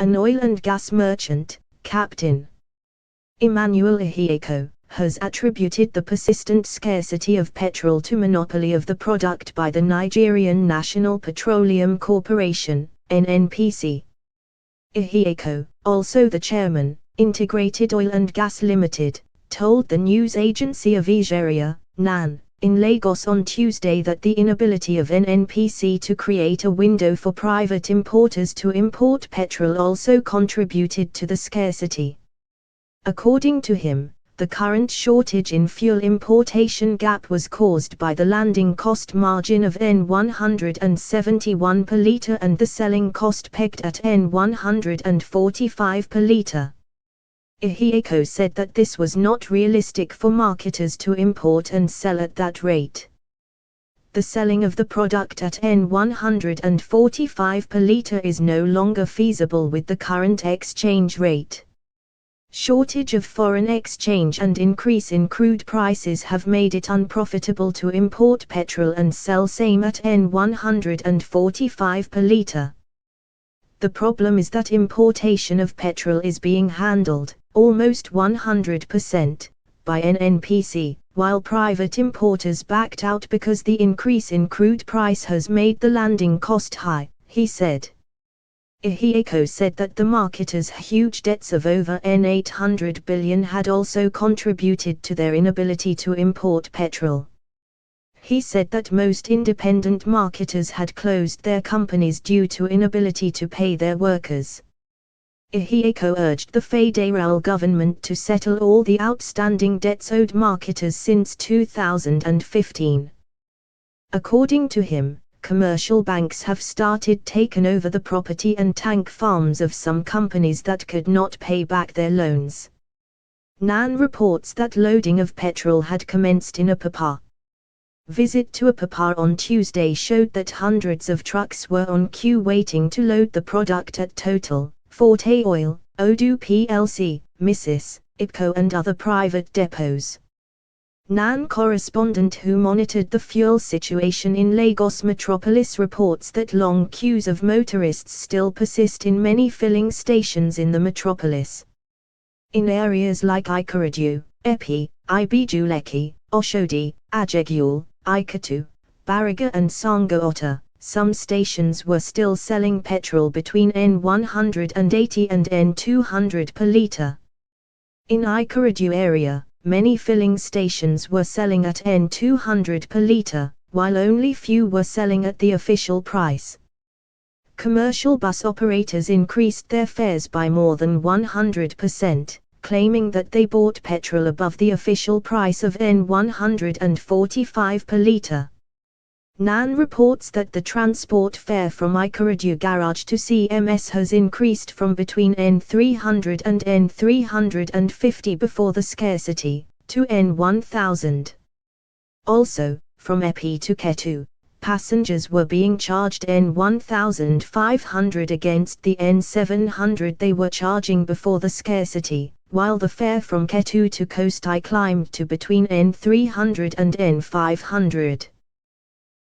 an oil and gas merchant, Captain Emmanuel Ihieco, has attributed the persistent scarcity of petrol to monopoly of the product by the Nigerian National Petroleum Corporation, NNPC. Ihieco, also the chairman, Integrated Oil and Gas Limited, told the news agency of Nigeria, NAN, in Lagos on Tuesday that the inability of NNPC to create a window for private importers to import petrol also contributed to the scarcity. According to him, the current shortage in fuel importation gap was caused by the landing cost margin of N171 per litre and the selling cost pegged at N145 per litre. Ihieco said that this was not realistic for marketers to import and sell at that rate. The selling of the product at N145 per litre is no longer feasible with the current exchange rate. Shortage of foreign exchange and increase in crude prices have made it unprofitable to import petrol and sell same at N145 per litre. The problem is that importation of petrol is being handled, almost 100%, by NNPC, while private importers backed out because the increase in crude price has made the landing cost high, he said. Ihieco said that the marketers' huge debts of over N800 billion had also contributed to their inability to import petrol. He said that most independent marketers had closed their companies due to inability to pay their workers. Ihieco urged the federal government to settle all the outstanding debts owed marketers since 2015. According to him, commercial banks have started taking over the property and tank farms of some companies that could not pay back their loans. NAN reports that loading of petrol had commenced in Apapa. Visit to Apapa on Tuesday showed that hundreds of trucks were on queue waiting to load the product at Total, Forte Oil, Odu plc, Mrs. IPCO and other private depots. NAN correspondent who monitored the fuel situation in Lagos metropolis reports that long queues of motorists still persist in many filling stations in the metropolis. In areas like Ikorodu, Epi, Ibejuleki, Oshodi, Ajegunle, Ikatu, Bariga and Sango-Ota, some stations were still selling petrol between N180 and N200 per litre. In Ikorodu area, many filling stations were selling at N200 per litre, while only few were selling at the official price. Commercial bus operators increased their fares by more than 100%, claiming that they bought petrol above the official price of N145 per litre. NAN reports that the transport fare from Ikorodu garage to CMS has increased from between N300 and N350 before the scarcity, to N1000. Also, from Epi to Ketu, passengers were being charged N1500 against the N700 they were charging before the scarcity, while the fare from Ketu to Coast I climbed to between N300 and N500.